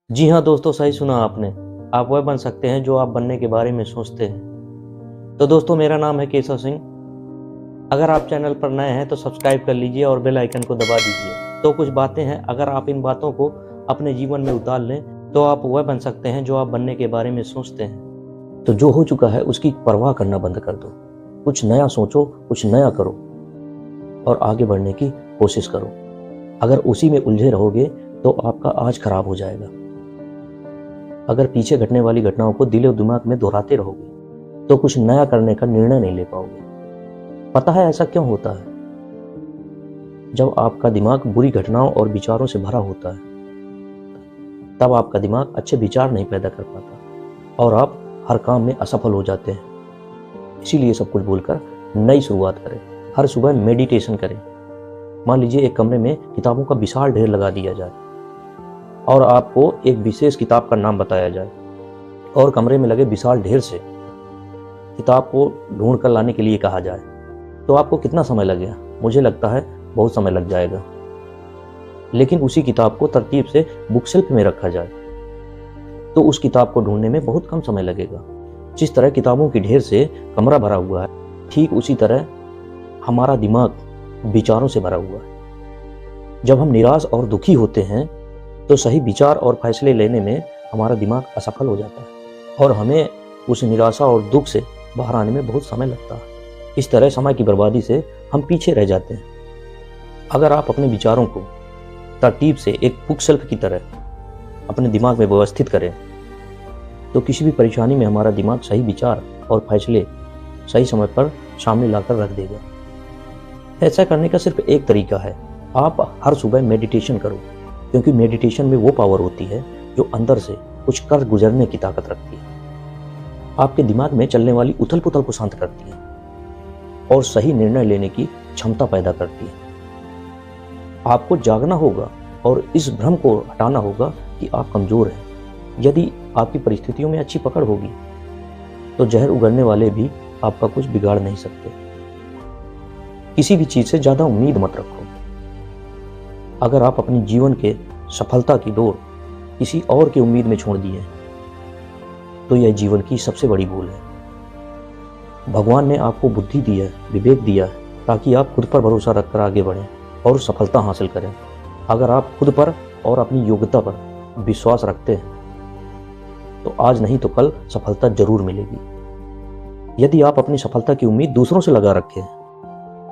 जी हाँ दोस्तों, सही सुना आपने। आप वह बन सकते हैं जो आप बनने के बारे में सोचते हैं। तो दोस्तों, मेरा नाम है केशव सिंह। अगर आप चैनल पर नए हैं तो सब्सक्राइब कर लीजिए और बेल आइकन को दबा दीजिए। तो कुछ बातें हैं, अगर आप इन बातों को अपने जीवन में उतार लें तो आप वह बन सकते हैं जो आप बनने के बारे में सोचते हैं। तो जो हो चुका है उसकी परवाह करना बंद कर दो। कुछ नया सोचो, कुछ नया करो और आगे बढ़ने की कोशिश करो। अगर उसी में उलझे रहोगे तो आपका आज खराब हो जाएगा। अगर पीछे घटने वाली घटनाओं को दिलो दिमाग में दोहराते रहोगे तो कुछ नया करने का निर्णय नहीं ले पाओगे। पता है ऐसा क्यों होता है? जब आपका दिमाग बुरी घटनाओं और विचारों से भरा होता है तब आपका दिमाग अच्छे विचार नहीं पैदा कर पाता और आप हर काम में असफल हो जाते हैं। इसीलिए सब कुछ बोलकर नई शुरुआत करें। हर सुबह मेडिटेशन करें। मान लीजिए एक कमरे में किताबों का विशाल ढेर लगा दिया जाए और आपको एक विशेष किताब का नाम बताया जाए और कमरे में लगे विशाल ढेर से किताब को ढूंढ कर लाने के लिए कहा जाए, तो आपको कितना समय लगेगा? मुझे लगता है बहुत समय लग जाएगा। लेकिन उसी किताब को तरतीब से बुक शेल्फ में रखा जाए तो उस किताब को ढूंढने में बहुत कम समय लगेगा। जिस तरह किताबों की ढेर से कमरा भरा हुआ है, ठीक उसी तरह हमारा दिमाग विचारों से भरा हुआ है। जब हम निराश और दुखी होते हैं तो सही विचार और फैसले लेने में हमारा दिमाग असफल हो जाता है और हमें उस निराशा और दुख से बाहर आने में बहुत समय लगता है। इस तरह समय की बर्बादी से हम पीछे रह जाते हैं। अगर आप अपने विचारों को तरतीब से एक बुक शेल्फ की तरह अपने दिमाग में व्यवस्थित करें तो किसी भी परेशानी में हमारा दिमाग सही विचार और फैसले सही समय पर सामने लाकर रख देगा। ऐसा करने का सिर्फ एक तरीका है, आप हर सुबह मेडिटेशन करो, क्योंकि मेडिटेशन में वो पावर होती है जो अंदर से कुछ कर गुजरने की ताकत रखती है। आपके दिमाग में चलने वाली उथल पुथल को शांत करती है और सही निर्णय लेने की क्षमता पैदा करती है। आपको जागना होगा और इस भ्रम को हटाना होगा कि आप कमजोर हैं। यदि आपकी परिस्थितियों में अच्छी पकड़ होगी तो जहर उगलने वाले भी आपका कुछ बिगाड़ नहीं सकते। किसी भी चीज से ज्यादा उम्मीद मत रखो। अगर आप अपने जीवन के सफलता की डोर किसी और की उम्मीद में छोड़ दिए तो यह जीवन की सबसे बड़ी भूल है। भगवान ने आपको बुद्धि दी है, विवेक दिया है, ताकि आप खुद पर भरोसा रखकर आगे बढ़ें और सफलता हासिल करें। अगर आप खुद पर और अपनी योग्यता पर विश्वास रखते हैं तो आज नहीं तो कल सफलता जरूर मिलेगी। यदि आप अपनी सफलता की उम्मीद दूसरों से लगा रखें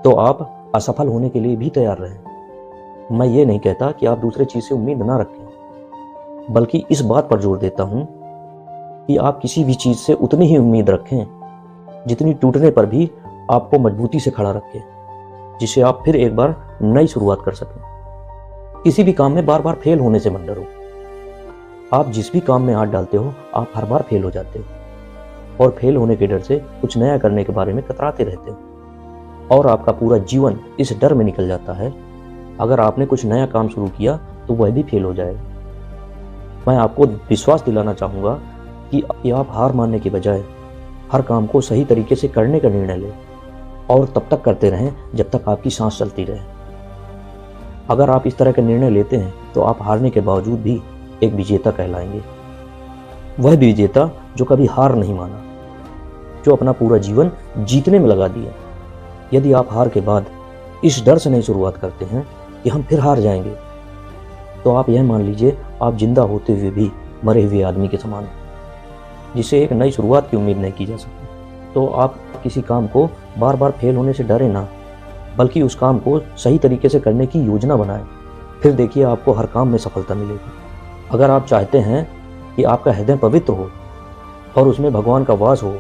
तो आप असफल होने के लिए भी तैयार रहें। मैं ये नहीं कहता कि आप दूसरे चीज से उम्मीद ना रखें, बल्कि इस बात पर जोर देता हूं कि आप किसी भी चीज से उतनी ही उम्मीद रखें जितनी टूटने पर भी आपको मजबूती से खड़ा रखे, जिससे आप फिर एक बार नई शुरुआत कर सकें। किसी भी काम में बार बार फेल होने से मत डरो। आप जिस भी काम में हाथ डालते हो आप हर बार फेल हो जाते हो और फेल होने के डर से कुछ नया करने के बारे में कतराते रहते हो और आपका पूरा जीवन इस डर में निकल जाता है। अगर आपने कुछ नया काम शुरू किया तो वह भी फेल हो जाएगा। मैं आपको विश्वास दिलाना चाहूँगा कि आप हार मानने के बजाय हर काम को सही तरीके से करने का निर्णय लें और तब तक करते रहें जब तक आपकी सांस चलती रहे। अगर आप इस तरह के निर्णय लेते हैं तो आप हारने के बावजूद भी एक विजेता कहलाएंगे। वह विजेता जो कभी हार नहीं माना, जो अपना पूरा जीवन जीतने में लगा दिया। यदि आप हार के बाद इस डर से नहीं शुरुआत करते हैं कि हम फिर हार जाएंगे तो आप यह मान लीजिए आप जिंदा होते हुए भी मरे हुए आदमी के समान हैं, जिसे एक नई शुरुआत की उम्मीद नहीं की जा सकती। तो आप किसी काम को बार बार फेल होने से डरे ना, बल्कि उस काम को सही तरीके से करने की योजना बनाएं। फिर देखिए आपको हर काम में सफलता मिलेगी। अगर आप चाहते हैं कि आपका हृदय पवित्र हो और उसमें भगवान का वास हो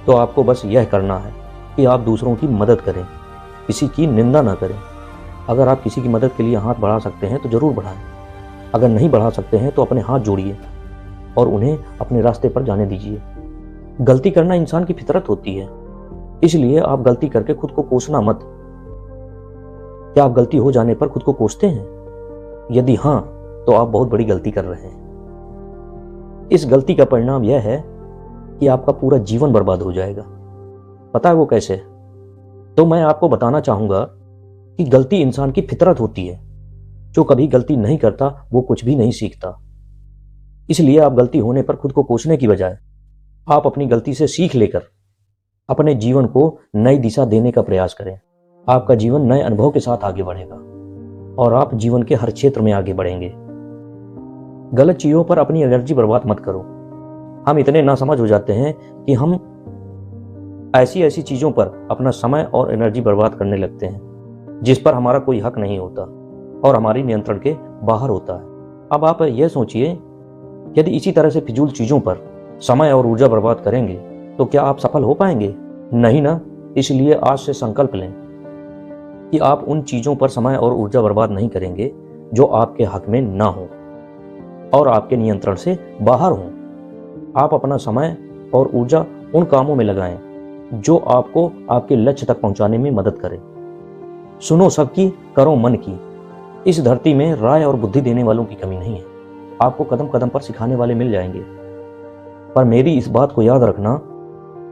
तो आपको बस यह करना है कि आप दूसरों की मदद करें, किसी की निंदा ना करें। अगर आप किसी की मदद के लिए हाथ बढ़ा सकते हैं तो जरूर बढ़ाएं। अगर नहीं बढ़ा सकते हैं तो अपने हाथ जोड़िए और उन्हें अपने रास्ते पर जाने दीजिए। गलती करना इंसान की फितरत होती है, इसलिए आप गलती करके खुद को कोसना मत। क्या आप गलती हो जाने पर खुद को कोसते हैं? यदि हाँ तो आप बहुत बड़ी गलती कर रहे हैं। इस गलती का परिणाम यह है कि आपका पूरा जीवन बर्बाद हो जाएगा। पता है वो कैसे? तो मैं आपको बताना चाहूंगा कि गलती इंसान की फितरत होती है। जो कभी गलती नहीं करता वो कुछ भी नहीं सीखता। इसलिए आप गलती होने पर खुद को कोसने की बजाय आप अपनी गलती से सीख लेकर अपने जीवन को नई दिशा देने का प्रयास करें। आपका जीवन नए अनुभव के साथ आगे बढ़ेगा और आप जीवन के हर क्षेत्र में आगे बढ़ेंगे। गलत चीजों पर अपनी एनर्जी बर्बाद मत करो। हम इतने नासमझ हो जाते हैं कि हम ऐसी ऐसी चीजों पर अपना समय और एनर्जी बर्बाद करने लगते हैं जिस पर हमारा कोई हक नहीं होता और हमारी नियंत्रण के बाहर होता है। अब आप यह सोचिए, यदि इसी तरह से फिजूल चीजों पर समय और ऊर्जा बर्बाद करेंगे तो क्या आप सफल हो पाएंगे? नहीं ना। इसलिए आज से संकल्प लें कि आप उन चीजों पर समय और ऊर्जा बर्बाद नहीं करेंगे जो आपके हक में ना हो और आपके नियंत्रण से बाहर हों। आप अपना समय और ऊर्जा उन कामों में लगाएं जो आपको आपके लक्ष्य तक पहुंचाने में मदद करें। सुनो सबकी, करो मन की। इस धरती में राय और बुद्धि देने वालों की कमी नहीं है। आपको कदम कदम पर सिखाने वाले मिल जाएंगे, पर मेरी इस बात को याद रखना,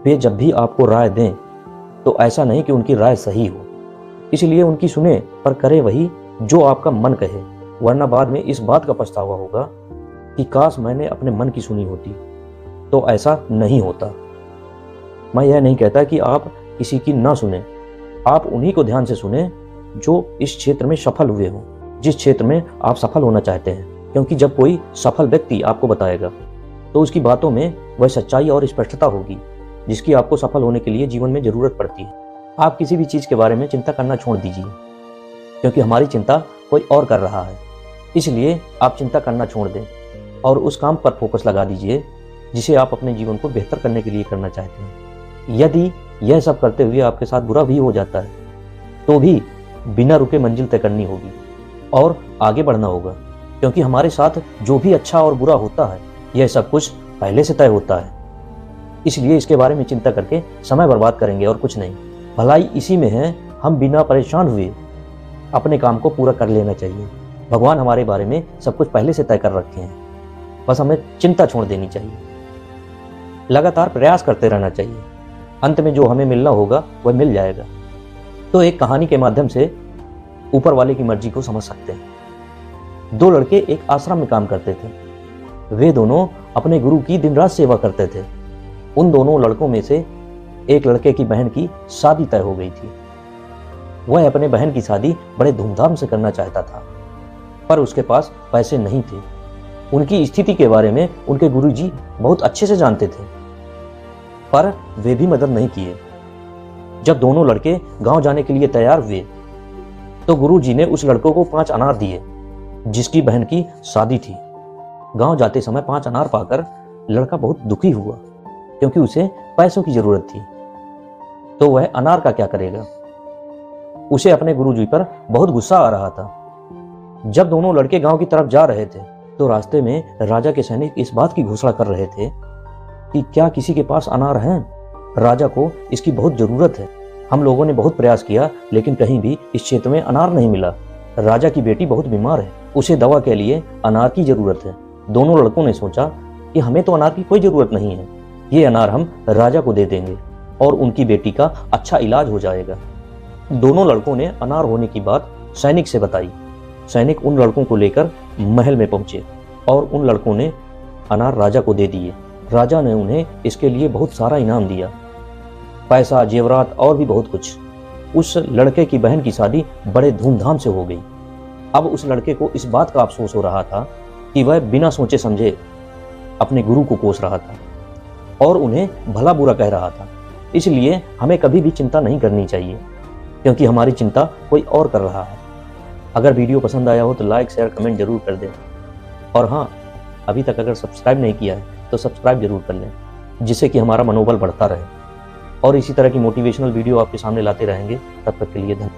वे जब भी आपको राय दें तो ऐसा नहीं कि उनकी राय सही हो। इसलिए उनकी सुने पर करे वही जो आपका मन कहे, वरना बाद में इस बात का पछतावा होगा कि काश मैंने अपने मन की सुनी होती। तो ऐसा नहीं होता। मैं यह नहीं कहता कि आप किसी की ना सुने, आप उन्हीं को ध्यान से सुने जो इस क्षेत्र में सफल हुए हो, जिस क्षेत्र में आप सफल होना चाहते हैं। क्योंकि जब कोई सफल व्यक्ति आपको बताएगा तो उसकी बातों में वह सच्चाई और स्पष्टता होगी जिसकी आपको सफल होने के लिए जीवन में जरूरत पड़ती है। आप किसी भी चीज के बारे में चिंता करना छोड़ दीजिए, क्योंकि हमारी चिंता कोई और कर रहा है। इसलिए आप चिंता करना छोड़ दें और उस काम पर फोकस लगा दीजिए जिसे आप अपने जीवन को बेहतर करने के लिए करना चाहते हैं। यदि यह सब करते हुए आपके साथ बुरा भी हो जाता है तो भी बिना रुके मंजिल तय करनी होगी और आगे बढ़ना होगा, क्योंकि हमारे साथ जो भी अच्छा और बुरा होता है यह सब कुछ पहले से तय होता है। इसलिए इसके बारे में चिंता करके समय बर्बाद करेंगे और कुछ नहीं। भलाई इसी में है, हम बिना परेशान हुए अपने काम को पूरा कर लेना चाहिए। भगवान हमारे बारे में सब कुछ पहले से तय कर रखे हैं, बस हमें चिंता छोड़ देनी चाहिए। लगातार प्रयास करते रहना चाहिए, अंत में जो हमें मिलना होगा वह मिल जाएगा। तो एक कहानी के माध्यम से ऊपर वाले की मर्जी को समझ सकते हैं। दो लड़के एक आश्रम में काम करते थे। वे दोनों अपने गुरु की दिन रात सेवा करते थे। उन दोनों लड़कों में से एक लड़के की बहन की शादी तय हो गई थी। वह अपने बहन की शादी बड़े धूमधाम से करना चाहता था, पर उसके पास पैसे नहीं थे। उनकी स्थिति के बारे में उनके गुरुजी बहुत अच्छे से जानते थे, पर वे भी मदद नहीं किए। जब दोनों लड़के गांव जाने के लिए तैयार हुए तो गुरुजी ने उस लड़कों को 5 अनार दिए जिसकी बहन की शादी थी। गांव जाते समय 5 अनार पाकर लड़का बहुत दुखी हुआ, क्योंकि उसे पैसों की जरूरत थी। तो वह अनार का क्या करेगा? उसे अपने गुरुजी पर बहुत गुस्सा आ रहा था। जब दोनों लड़के गांव की तरफ जा रहे थे तो रास्ते में राजा के सैनिक इस बात की घोषणा कर रहे थे कि क्या किसी के पास अनार हैं? राजा को इसकी बहुत जरूरत है। हम लोगों ने बहुत प्रयास किया लेकिन कहीं भी इस क्षेत्र में अनार नहीं मिला। राजा की बेटी बहुत बीमार है, उसे दवा के लिए अनार की जरूरत है। दोनों लड़कों ने सोचा कि हमें तो अनार की कोई जरूरत नहीं है, ये अनार हम राजा को दे देंगे और उनकी बेटी का अच्छा इलाज हो जाएगा। दोनों लड़कों ने अनार होने की बात सैनिक से बताई। सैनिक उन लड़कों को लेकर महल में पहुंचे और उन लड़कों ने अनार राजा को दे दिए। राजा ने उन्हें इसके लिए बहुत सारा इनाम दिया, पैसा, जेवरात और भी बहुत कुछ। उस लड़के की बहन की शादी बड़े धूमधाम से हो गई। अब उस लड़के को इस बात का अफसोस हो रहा था कि वह बिना सोचे समझे अपने गुरु को कोस रहा था और उन्हें भला बुरा कह रहा था। इसलिए हमें कभी भी चिंता नहीं करनी चाहिए, क्योंकि हमारी चिंता कोई और कर रहा है। अगर वीडियो पसंद आया हो तो लाइक, शेयर, कमेंट जरूर कर दें। और हाँ, अभी तक अगर सब्सक्राइब नहीं किया है तो सब्सक्राइब जरूर कर लें, जिससे कि हमारा मनोबल बढ़ता रहे। और इसी तरह की मोटिवेशनल वीडियो आपके सामने लाते रहेंगे। तब तक के लिए धन्यवाद।